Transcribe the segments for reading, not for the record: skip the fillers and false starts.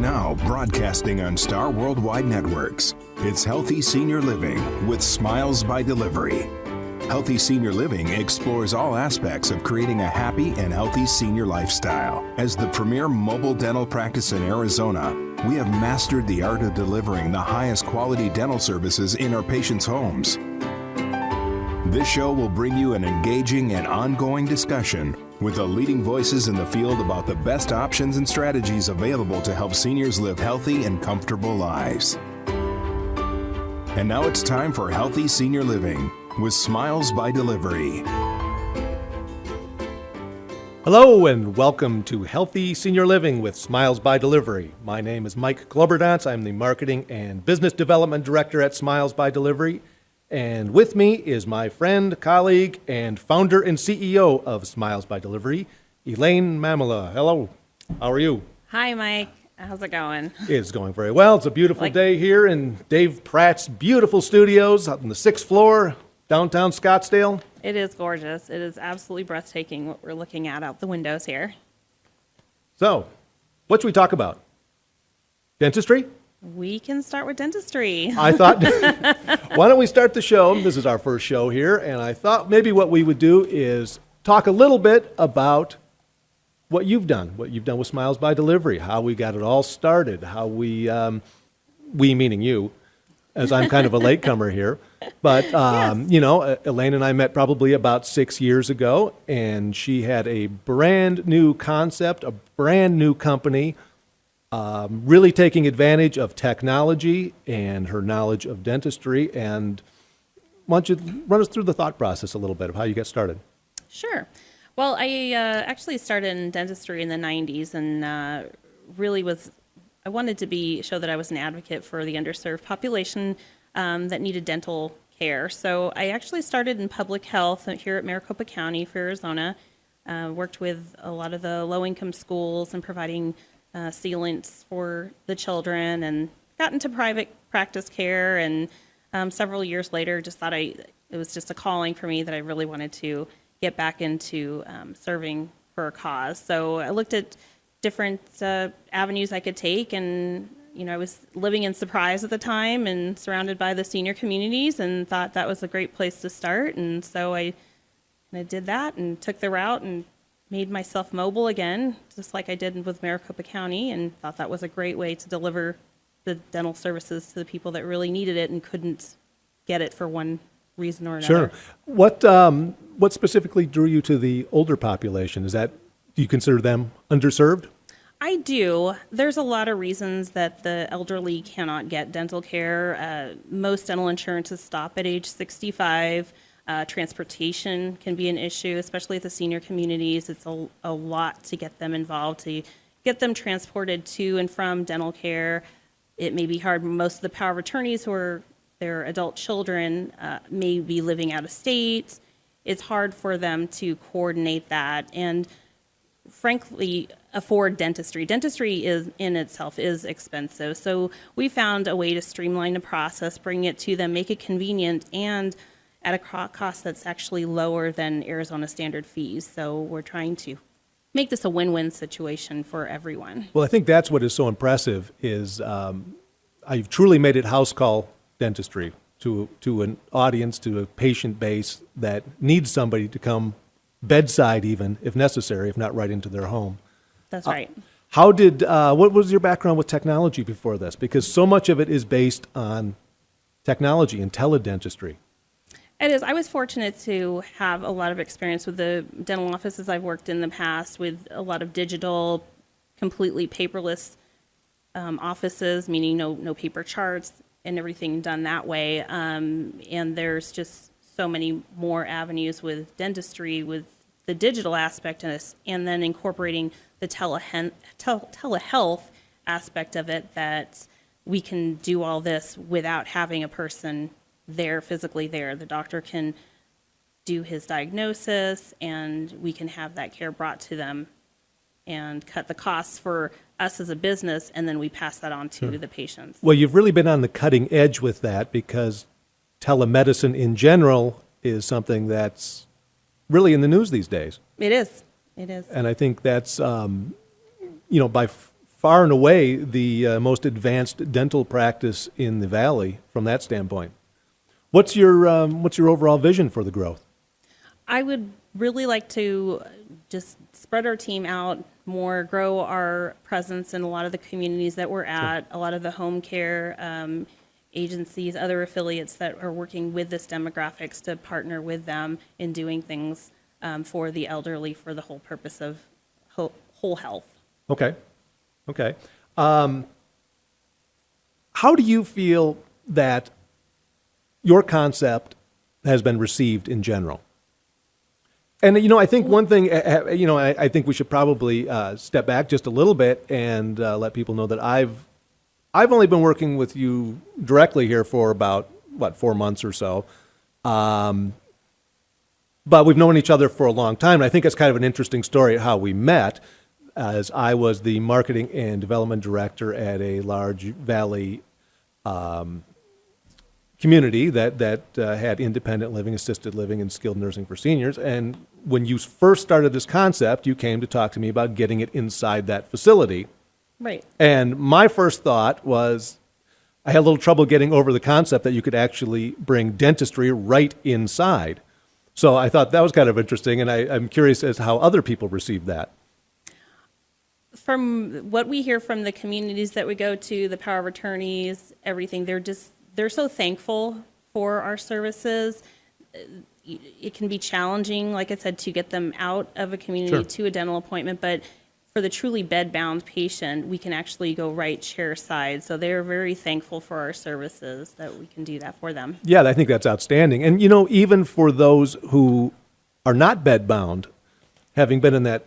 Now broadcasting on Star Worldwide Networks, it's Healthy Senior Living with Smiles by Delivery. Healthy Senior Living explores all aspects of creating a happy and healthy senior lifestyle. As the premier mobile dental practice in Arizona, we have mastered the art of delivering the highest quality dental services in our patients' homes. This show will bring you an engaging and ongoing discussion with the leading voices in the field about the best options and strategies available to help seniors live healthy and comfortable lives. And now it's time for Healthy Senior Living with Smiles by Delivery. Hello and welcome to Healthy Senior Living with Smiles by Delivery. My name is Mike Globerdance. I'm the Marketing and Business Development Director at Smiles by Delivery. And with me is my friend, colleague, and founder and CEO of Smiles by Delivery, Elaine Mamela. Hello, how are you? Hi, Mike. How's it going? It's going very well. It's a beautiful day here in Dave Pratt's beautiful studios up on the 6th floor, downtown Scottsdale. It is gorgeous. It is absolutely breathtaking what we're looking at out the windows here. So, what should we talk about? Dentistry? We can start with dentistry. I thought, why don't we start the show? This is our first show here, and I thought maybe what we would do is talk a little bit about what you've done with Smiles by Delivery, how we got it all started, how we meaning you, as I'm kind of a latecomer here. But, Yes. you know, Elaine and I met probably about 6 years ago, and she had a brand new concept, a brand new company, really taking advantage of technology and her knowledge of dentistry. And why don't you run us through the thought process a little bit of how you got started? Sure. Well, I actually started in dentistry in the 90s and really I wanted to show that I was an advocate for the underserved population that needed dental care. So I actually started in public health here at Maricopa County for Arizona, worked with a lot of the low-income schools and providing sealants for the children, and got into private practice care, and several years later just thought it was just a calling for me that I really wanted to get back into serving for a cause. So I looked at different avenues I could take, and I was living in Surprise at the time and surrounded by the senior communities, and thought that was a great place to start. And so I did that and took the route and made myself mobile again, just like I did with Maricopa County, and thought that was a great way to deliver the dental services to the people that really needed it and couldn't get it for one reason or another. Sure. What specifically drew you to the older population? Do you consider them underserved? I do. There's a lot of reasons that the elderly cannot get dental care. Most dental insurances stop at age 65. Transportation can be an issue, especially at the senior communities. It's a lot to get them involved, to get them transported to and from dental care. It may be hard. Most of the power of attorneys who are their adult children may be living out of state. It's hard for them to coordinate that and, frankly, afford dentistry. Dentistry in itself is expensive. So we found a way to streamline the process, bring it to them, make it convenient, and at a cost that's actually lower than Arizona standard fees. So we're trying to make this a win-win situation for everyone. Well, I think that's what is so impressive is I've truly made it house call dentistry to an audience, to a patient base that needs somebody to come bedside even, if necessary, if not right into their home. That's right. What was your background with technology before this? Because so much of it is based on technology and teledentistry. It is. I was fortunate to have a lot of experience with the dental offices I've worked in the past, with a lot of digital, completely paperless offices, meaning no paper charts and everything done that way. And there's just so many more avenues with dentistry, with the digital aspect and then incorporating the telehealth aspect of it, that we can do all this without having a person physically there. The doctor can do his diagnosis, and we can have that care brought to them and cut the costs for us as a business, and then we pass that on to the patients. Well, you've really been on the cutting edge with that, because telemedicine in general is something that's really in the news these days. It is. It is. And I think that's, by far and away the most advanced dental practice in the valley from that standpoint. What's your overall vision for the growth? I would really like to just spread our team out more, grow our presence in a lot of the communities that we're at, a lot of the home care agencies, other affiliates that are working with this demographics to partner with them in doing things for the elderly for the whole purpose of whole health. Okay. How do you feel that your concept has been received in general? And, I think one thing, I think we should probably step back just a little bit and let people know that I've only been working with you directly here for about, 4 months or so. But we've known each other for a long time. And I think it's kind of an interesting story how we met, as I was the marketing and development director at a large valley community that had independent living, assisted living, and skilled nursing for seniors. And when you first started this concept, you came to talk to me about getting it inside that facility. Right. And my first thought was, I had a little trouble getting over the concept that you could actually bring dentistry right inside. So I thought that was kind of interesting, and I'm curious as to how other people received that. From what we hear from the communities that we go to, the power of attorneys, everything, they're so thankful for our services. It can be challenging, like I said, to get them out of a community to a dental appointment, but for the truly bed-bound patient, we can actually go right chair side. So they're very thankful for our services that we can do that for them. Yeah, I think that's outstanding. And, even for those who are not bed-bound, having been in that,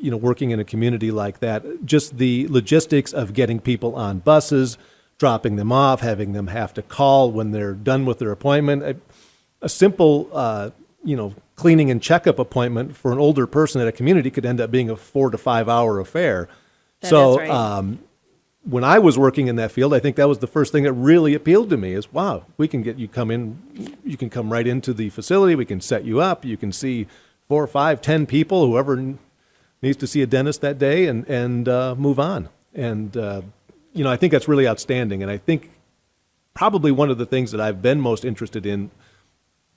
working in a community like that, just the logistics of getting people on buses, dropping them off, having them have to call when they're done with their appointment. A simple, cleaning and checkup appointment for an older person at a community could end up being a 4 to 5 hour affair. That is right. When I was working in that field, I think that was the first thing that really appealed to me is, wow, we can get you you can come right into the facility, we can set you up, you can see 4, 5, 10 people, whoever needs to see a dentist that day, and move on. And, I think that's really outstanding. And I think probably one of the things that I've been most interested in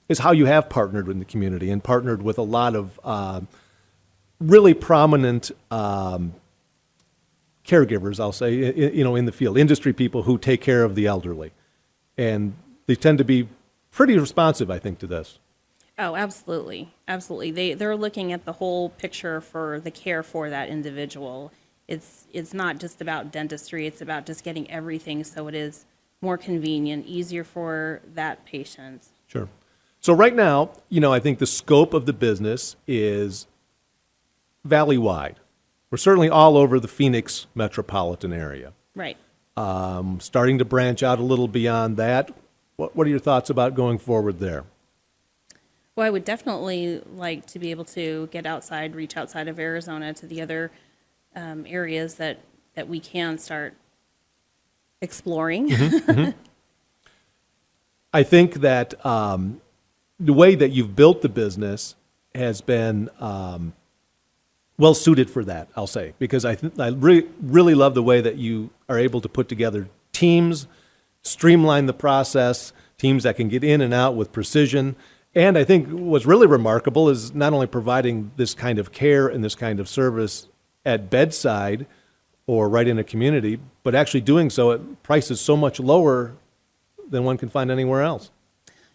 is how you have partnered with the community and partnered with a lot of really prominent caregivers, I'll say, in the field, industry people who take care of the elderly. And they tend to be pretty responsive, I think, to this. Oh, absolutely. Absolutely. They're looking at the whole picture for the care for that individual. It's not just about dentistry, it's about just getting everything so it is more convenient, easier for that patient. Sure. So right now, I think the scope of the business is valley-wide. We're certainly all over the Phoenix metropolitan area. Right. Starting to branch out a little beyond that. What are your thoughts about going forward there? Well, I would definitely like to be able to get outside, reach outside of Arizona to the other areas that we can start exploring. I think that the way that you've built the business has been well suited for that, I'll say, because I really love the way that you are able to put together teams, streamline the process, teams that can get in and out with precision. And I think what's really remarkable is not only providing this kind of care and this kind of service at bedside or right in a community, but actually doing so at prices so much lower than one can find anywhere else.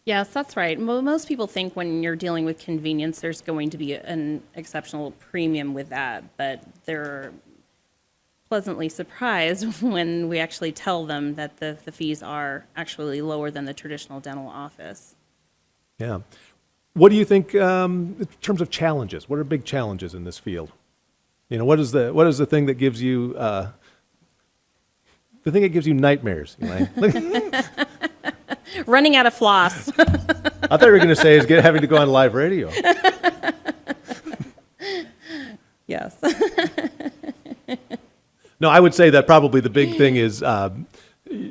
Yes, that's right. Most people think when you're dealing with convenience, there's going to be an exceptional premium with that, but they're pleasantly surprised when we actually tell them that the fees are actually lower than the traditional dental office. Yeah. What do you think in terms of challenges? What are big challenges in this field? What is the thing that gives you nightmares? Running out of floss. I thought you were going to say is having to go on live radio. Yes. No, I would say that probably the big thing is,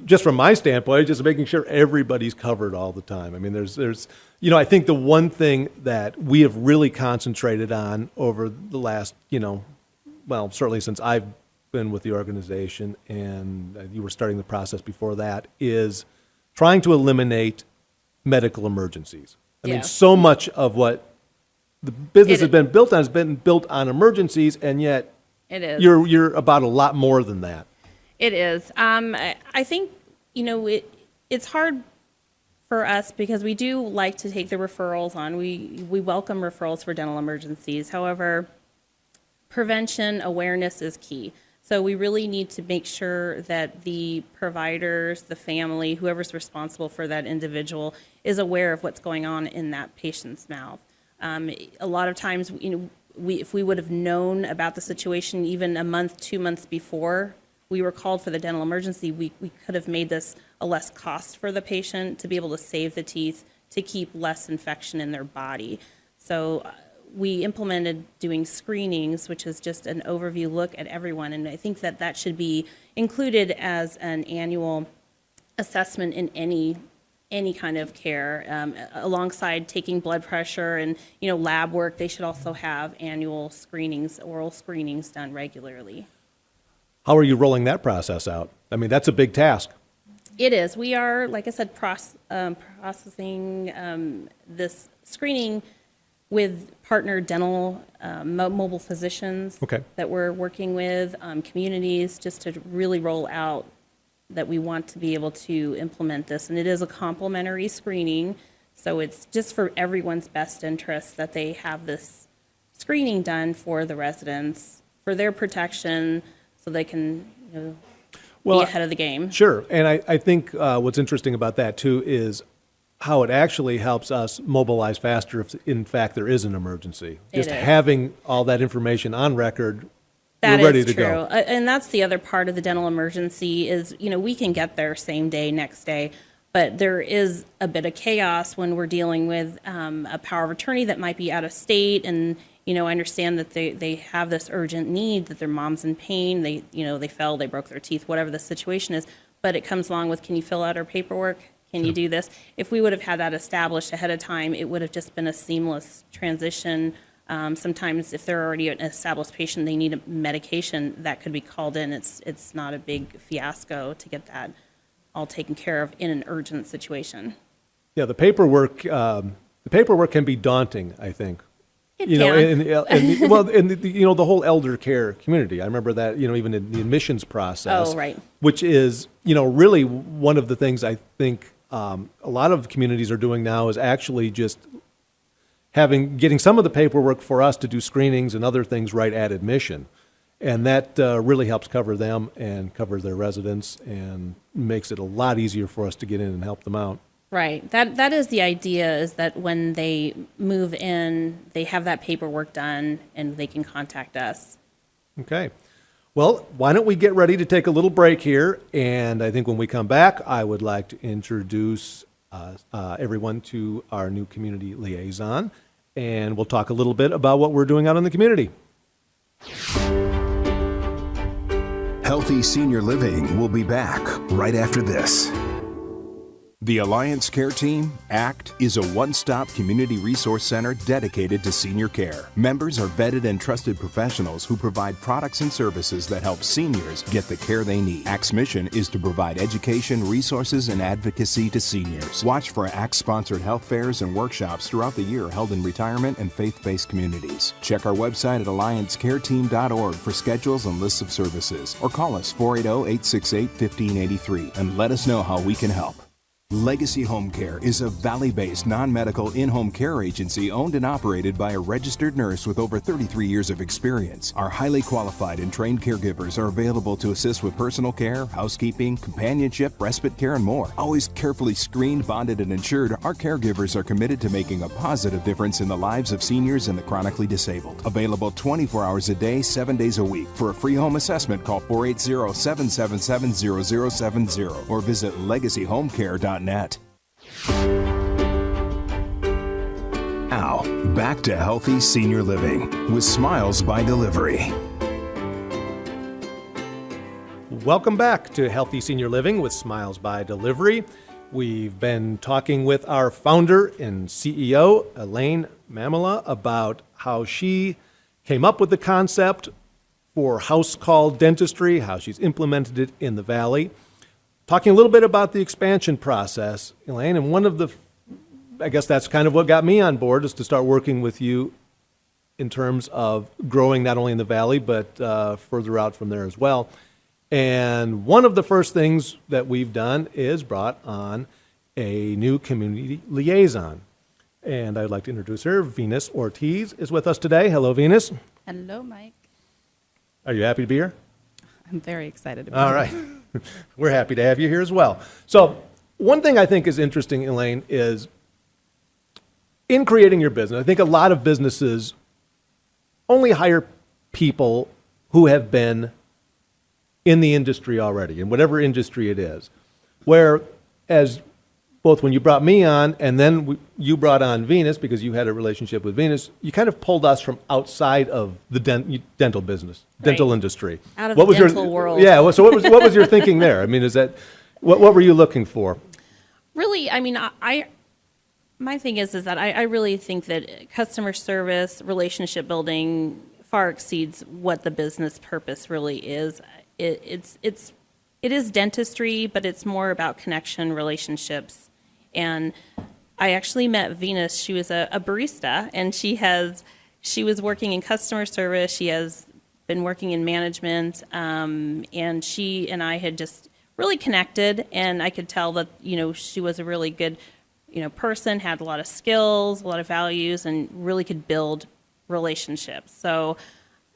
just from my standpoint, just making sure everybody's covered all the time. I mean, there's I think the one thing that we have really concentrated on over the last, certainly since I've been with the organization, and you were starting the process before that, is trying to eliminate medical emergencies. I mean, Yeah. so much of what the business It- has been built on has been built on emergencies, and yet It is. you're about a lot more than that. It is. I think, it's hard for us because we do like to take the referrals on. We welcome referrals for dental emergencies. However, prevention awareness is key. So we really need to make sure that the providers, the family, whoever's responsible for that individual is aware of what's going on in that patient's mouth. A lot of times, if we would have known about the situation even a month, 2 months before we were called for the dental emergency, we could have made this a less cost for the patient to be able to save the teeth, to keep less infection in their body. So we implemented doing screenings, which is just an overview look at everyone. And I think that that should be included as an annual assessment in any kind of care, alongside taking blood pressure and, lab work. They should also have annual screenings, oral screenings done regularly. How are you rolling that process out? I mean, that's a big task. It is. We are, like I said, processing this screening with partner dental mobile physicians Okay. that we're working with, communities, just to really roll out that we want to be able to implement this. And it is a complimentary screening, so it's just for everyone's best interest that they have this screening done for the residents, for their protection, so they can Well, be ahead of the game. Sure, and I think what's interesting about that too is how it actually helps us mobilize faster if in fact there is an emergency. It Just is. having all that information on record, That we're ready is to true. go. And that's the other part of the dental emergency is, we can get there same day, next day, but there is a bit of chaos when we're dealing with a power of attorney that might be out of state. And, I understand that they have this urgent need, that their mom's in pain, they fell, they broke their teeth, whatever the situation is. But it comes along with, can you fill out our paperwork? Can you do this? If we would have had that established ahead of time, it would have just been a seamless transition. Sometimes if they're already an established patient, they need a medication that could be called in. It's not a big fiasco to get that all taken care of in an urgent situation. Yeah, the paperwork can be daunting, I think. It You know, can. and the whole elder care community. I remember that, even in the admissions process. Oh, right. Which is, really one of the things I think a lot of communities are doing now is actually just getting some of the paperwork for us to do screenings and other things right at admission. And that really helps cover them and cover their residents and makes it a lot easier for us to get in and help them out. Right. That is the idea, is that when they move in, they have that paperwork done and they can contact us. Okay. Well, why don't we get ready to take a little break here? And I think when we come back, I would like to introduce everyone to our new community liaison. And we'll talk a little bit about what we're doing out in the community. Healthy Senior Living will be back right after this. The Alliance Care Team, ACT, is a one-stop community resource center dedicated to senior care. Members are vetted and trusted professionals who provide products and services that help seniors get the care they need. ACT's mission is to provide education, resources, and advocacy to seniors. Watch for ACT-sponsored health fairs and workshops throughout the year held in retirement and faith-based communities. Check our website at alliancecareteam.org for schedules and lists of services, or call us 480-868-1583 and let us know how we can help. Legacy Home Care is a Valley-based non-medical in-home care agency owned and operated by a registered nurse with over 33 years of experience. Our highly qualified and trained caregivers are available to assist with personal care, housekeeping, companionship, respite care, and more. Always carefully screened, bonded, and insured, our caregivers are committed to making a positive difference in the lives of seniors and the chronically disabled. Available 24 hours a day, 7 days a week. For a free home assessment, call 480-777-0070 or visit legacyhomecare.net. Now, back to Healthy Senior Living with Smiles by Delivery. Welcome back to Healthy Senior Living with Smiles by Delivery. We've been talking with our founder and CEO, Elaine Mamela, about how she came up with the concept for house call dentistry, how she's implemented it in the Valley. Talking a little bit about the expansion process, Elaine, and one of the, I guess that's kind of what got me on board, is to start working with you in terms of growing not only in the Valley, but further out from there as well. And one of the first things that we've done is brought on a new community liaison. And I'd like to introduce her. Venus Ortiz is with us today. Hello, Venus. Hello, Mike. Are you happy to be here? I'm very excited to be All here. right. We're happy to have you here as well. So one thing I think is interesting, Elaine, is in creating your business, I think a lot of businesses only hire people who have been in the industry already, in whatever industry it is. Whereas both when you brought me on and then you brought on Venus, because you had a relationship with Venus, you kind of pulled us from outside of the dental business, dental Right. industry. Out of What the was dental your, world. Yeah, well, so what was your thinking there? I mean, is that, what were you looking for? Really, I mean, my thing is that I really think that customer service, relationship building far exceeds what the business purpose really is. It is dentistry, but it's more about connection, relationships. And I actually met Venus. She was a barista, and she was working in customer service. She has been working in management, and she and I had just really connected, and I could tell that, she was a really good, person, had a lot of skills, a lot of values, and really could build relationships. So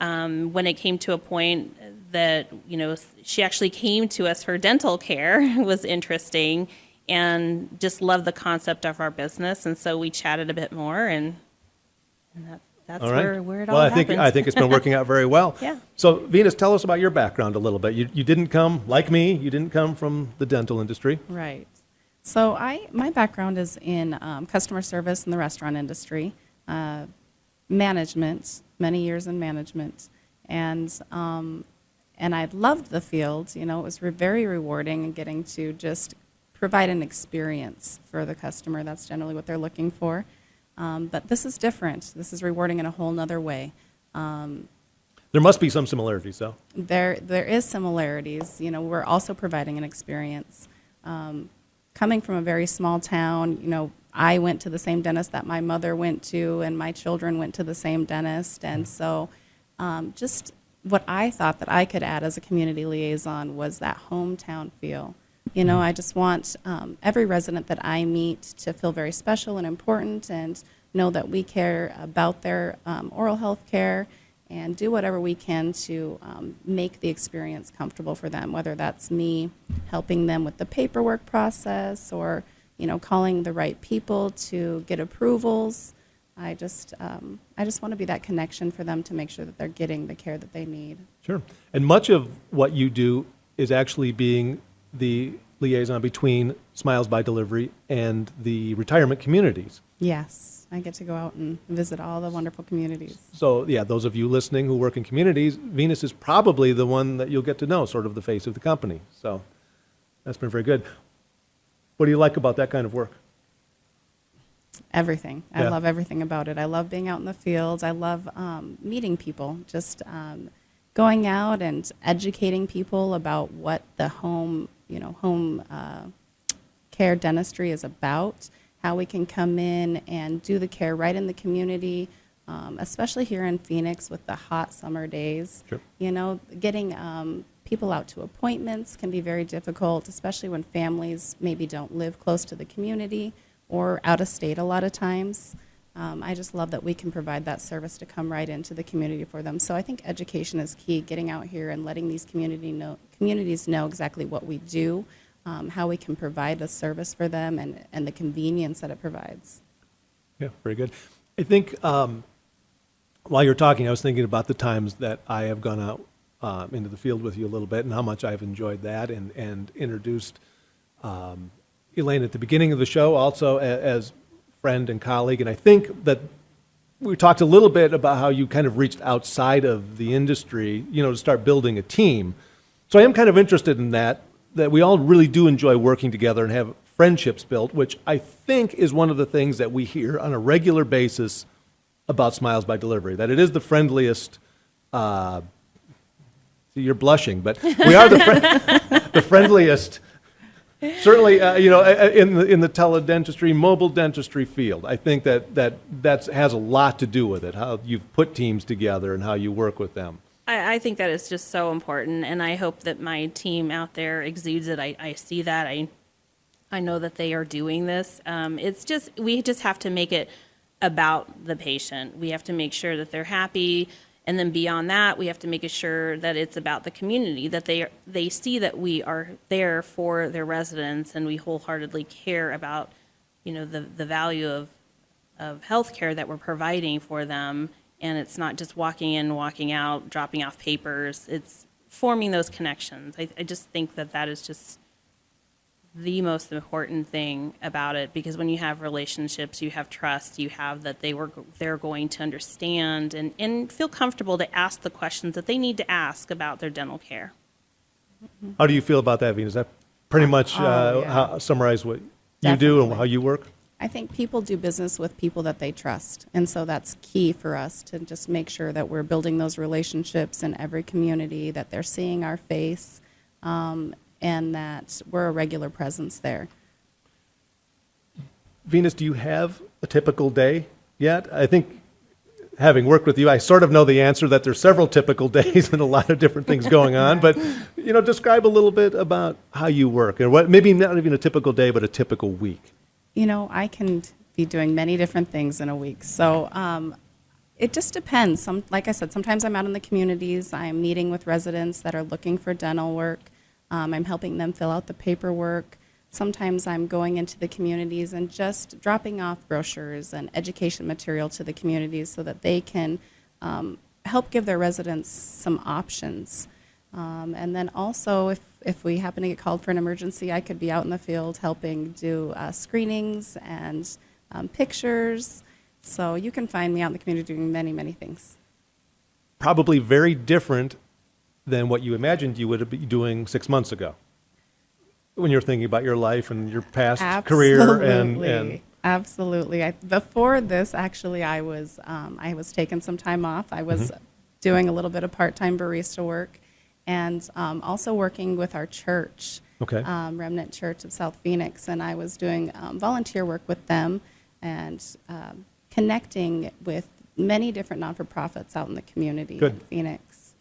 when it came to a point that, she actually came to us for dental care, was interesting, and just loved the concept of our business. And so we chatted a bit more, and that's All right. where it well, all I happens. think it's been working out very well. Yeah. So, Venus, tell us about your background a little bit. You didn't come, like me, you didn't come from the dental industry. Right. So my background is in customer service in the restaurant industry, management, many years in management, and I loved the field. It was very rewarding and getting to just provide an experience for the customer. That's generally what they're looking for. But this is different. This is rewarding in a whole nother way. There must be some similarities, though. There is similarities. We're also providing an experience. Coming from a very small town, I went to the same dentist that my mother went to, and my children went to the same dentist. And so just what I thought that I could add as a community liaison was that hometown feel. I just want every resident that I meet to feel very special and important, and know that we care about their oral health care, and do whatever we can to make the experience comfortable for them, whether that's me helping them with the paperwork process, or calling the right people to get approvals. I just want to be that connection for them to make sure that they're getting the care that they need. Sure. And much of what you do is actually being the liaison between Smiles by Delivery and the retirement communities. Yes, I get to go out and visit all the wonderful communities. So, yeah, those of you listening who work in communities, Venus is probably the one that you'll get to know, sort of the face of the company. So that's been very good. What do you like about that kind of work? Everything. I Yeah. love everything about it. I love being out in the fields. I love meeting people, just going out and educating people about what the home care dentistry is about, how we can come in and do the care right in the community, especially here in Phoenix with the hot summer days. Sure. Getting people out to appointments can be very difficult, especially when families maybe don't live close to the community or out of state a lot of times. I just love that we can provide that service to come right into the community for them. So I think education is key, getting out here and letting these communities know exactly what we do, how we can provide a service for them, and the convenience that it provides. Yeah, very good. I think while you're talking, I was thinking about the times that I have gone out into the field with you a little bit, and how much I've enjoyed that, and introduced Elaine at the beginning of the show also as friend and colleague. And I think that we talked a little bit about how you kind of reached outside of the industry, to start building a team. So I am kind of interested in that we all really do enjoy working together and have friendships built, which I think is one of the things that we hear on a regular basis about Smiles by Delivery, that it is the friendliest you're blushing, but we are the friendliest. Certainly, in the teledentistry, mobile dentistry field, I think that has a lot to do with it, how you've put teams together and how you work with them. I think that is just so important, and I hope that my team out there exudes it. I see that. I know that they are doing this. We just have to make it about the patient. We have to make sure that they're happy. And then beyond that, we have to make sure that it's about the community, that they see that we are there for their residents and we wholeheartedly care about, the value of healthcare that we're providing for them. And it's not just walking in, walking out, dropping off papers. It's forming those connections. I just think that is just the most important thing about it, because when you have relationships, you have trust, you have that they're going to understand and feel comfortable to ask the questions that they need to ask about their dental care. How do you feel about that, Venus? Does that pretty much summarize what you do and Definitely. how you work? I think people do business with people that they trust. And so that's key for us to just make sure that we're building those relationships in every community, that they're seeing our face, and that we're a regular presence there. Venus, do you have a typical day yet? I think, having worked with you, I sort of know the answer, that there's several typical days and a lot of different things going on. But, describe a little bit about how you work, and what, maybe not even a typical day, but a typical week. I can be doing many different things in a week. So it just depends. Like I said, sometimes I'm out in the communities. I'm meeting with residents that are looking for dental work. I'm helping them fill out the paperwork. Sometimes I'm going into the communities and just dropping off brochures and education material to the communities so that they can help give their residents some options. And then also, if we happen to get called for an emergency, I could be out in the field helping do screenings and pictures. So you can find me out in the community doing many, many things. Probably very different than what you imagined you would be doing 6 months ago, when you're thinking about your life and your past career. Absolutely. Before this, actually, I was taking some time off. I was doing a little bit of part-time barista work, and also working with our church, Okay. Remnant Church of South Phoenix, and I was doing volunteer work with them and connecting with many different non-for-profits out in the community Good. in Phoenix.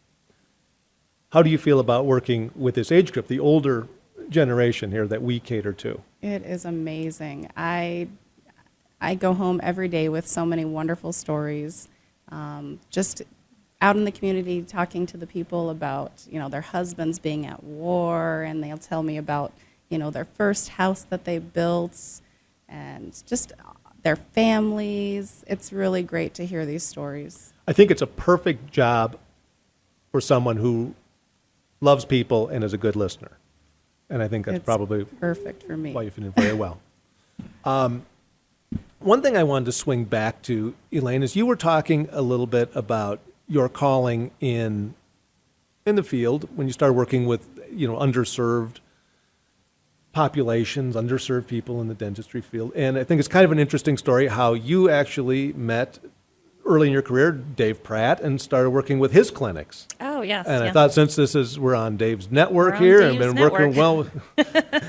How do you feel about working with this age group, the older generation here that we cater to? It is amazing. I go home every day with so many wonderful stories. Just out in the community talking to the people about, their husbands being at war, and they'll tell me about, their first house that they built, and just their families. It's really great to hear these stories. I think it's a perfect job for someone who loves people and is a good listener. And I think that's It's probably perfect for me. why you fit in very well. One thing I wanted to swing back to, Elaine, is you were talking a little bit about your calling in the field when you started working with, underserved populations, underserved people in the dentistry field. And I think it's kind of an interesting story how you actually met early in your career Dave Pratt and started working with his clinics. Oh, yes. And yeah. I thought, since we're on Dave's network We're on here, and Dave's been working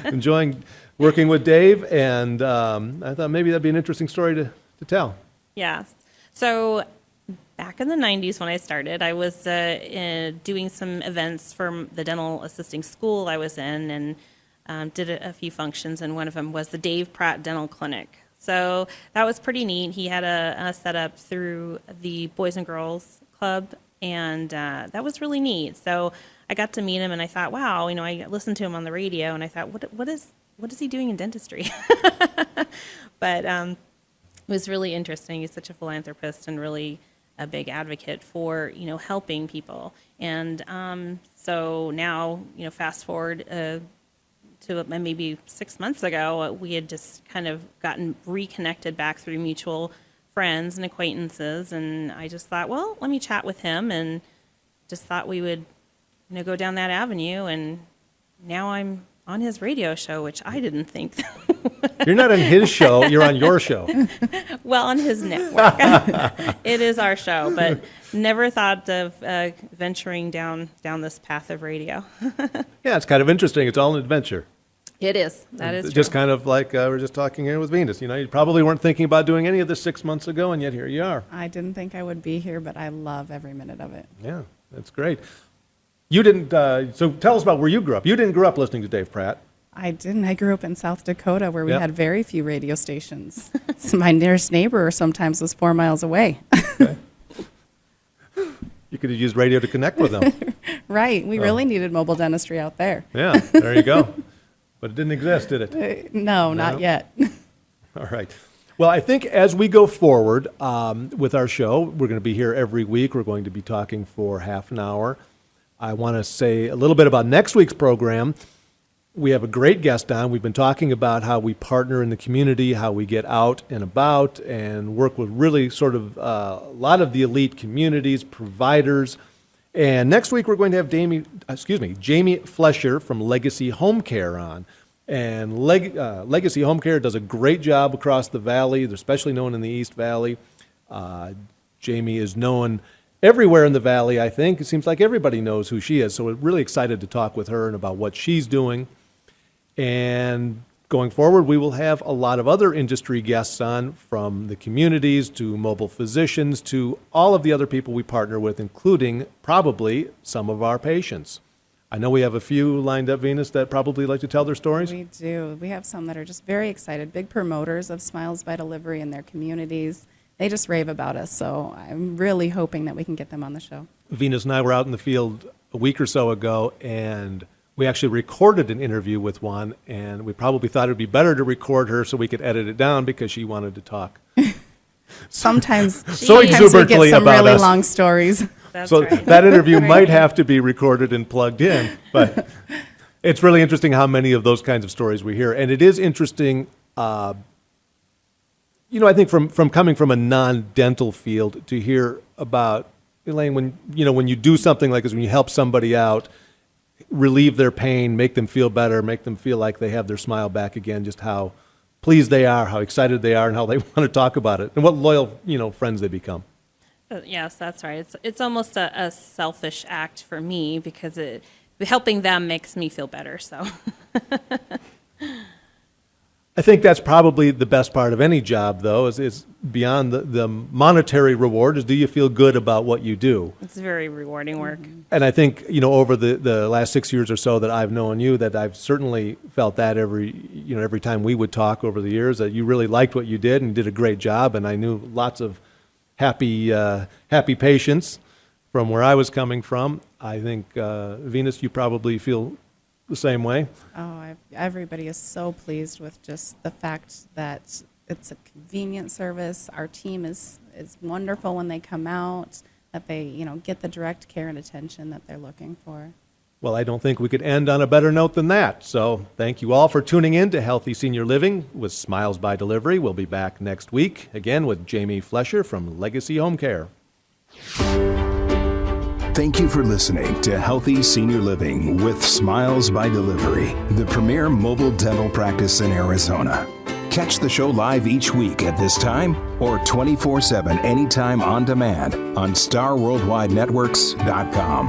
enjoying working with Dave, and I thought maybe that'd be an interesting story to tell. Yeah. So back in the 90s when I started, I was doing some events for the dental assisting school I was in, and did a few functions, and one of them was the Dave Pratt Dental Clinic. So that was pretty neat. He had a setup through the Boys and Girls Club, and that was really neat. So I got to meet him, and I thought, wow, I listened to him on the radio, and I thought, what is he doing in dentistry? But it was really interesting. He's such a philanthropist and really a big advocate for, helping people. And so now, fast forward to maybe 6 months ago, we had just kind of gotten reconnected back through mutual friends and acquaintances, and I just thought, well, let me chat with him, and just thought we would, go down that avenue, and now I'm on his radio show, which I didn't think You're not on his show, you're on your show. Well, on his network. It is our show, but never thought of venturing down this path of radio. Yeah, it's kind of interesting. It's all an adventure. It is. That is Just true. kind of like we were just talking here with Venus. You know, you probably weren't thinking about doing any of this 6 months ago, and yet here you are. I didn't think I would be here, but I love every minute of it. Yeah, that's great. You didn't, so tell us about where you grew up. You didn't grow up listening to Dave Pratt. I didn't. I grew up in South Dakota where we Yep. had very few radio stations. So my nearest neighbor sometimes was 4 miles away. You could have used radio to connect with them. Right. We really needed mobile dentistry out there. Yeah, there you go. But it didn't exist, did it? No, No? not yet. All right. Well, I think as we go forward with our show, we're going to be here every week. We're going to be talking for half an hour. I want to say a little bit about next week's program. We have a great guest on. We've been talking about how we partner in the community, how we get out and about and work with really sort of a lot of the elite communities, providers. And next week we're going to have Jamie Flesher from Legacy Home Care on. And Legacy Home Care does a great job across the valley. They're especially known in the East Valley. Jamie is known everywhere in the valley, I think. It seems like everybody knows who she is. So we're really excited to talk with her and about what she's doing. And going forward, we will have a lot of other industry guests on, from the communities to mobile physicians to all of the other people we partner with, including probably some of our patients. I know we have a few lined up, Venus, that probably like to tell their stories. We do. We have some that are just very excited, big promoters of Smiles by Delivery in their communities. They just rave about us, so I'm really hoping that we can get them on the show. Venus and I were out in the field a week or so ago, and we actually recorded an interview with one, and we probably thought it would be better to record her so we could edit it down because she wanted to talk Sometimes, so sometimes we get exuberantly some about really us. long stories. That's So right. that interview might have to be recorded and plugged in, but it's really interesting how many of those kinds of stories we hear. And it is interesting, I think from coming from a non-dental field to hear about, Elaine, when you do something like this, when you help somebody out, relieve their pain, make them feel better, make them feel like they have their smile back again, just how pleased they are, how excited they are, and how they want to talk about it, and what loyal, friends they become. Yes, that's right. It's almost a selfish act for me because helping them makes me feel better. So I think that's probably the best part of any job, though, is beyond the monetary reward, is do you feel good about what you do? it's very rewarding work. And I think, over the last 6 years or so that I've known you, that I've certainly felt that every time we would talk over the years, that you really liked what you did and did a great job. And I knew lots of happy patients from where I was coming from. I think, Venus, you probably feel the same way. Everybody is so pleased with just the fact that it's a convenient service. Our team is wonderful when they come out, that they, get the direct care and attention that they're looking for. Well, I don't think we could end on a better note than that. So thank you all for tuning in to Healthy Senior Living with Smiles by Delivery. We'll be back next week, again with Jamie Flesher from Legacy Home Care. Thank you for listening to Healthy Senior Living with Smiles by Delivery, the premier mobile dental practice in Arizona. Catch the show live each week at this time or 24/7 anytime on demand on StarWorldWideNetworks.com.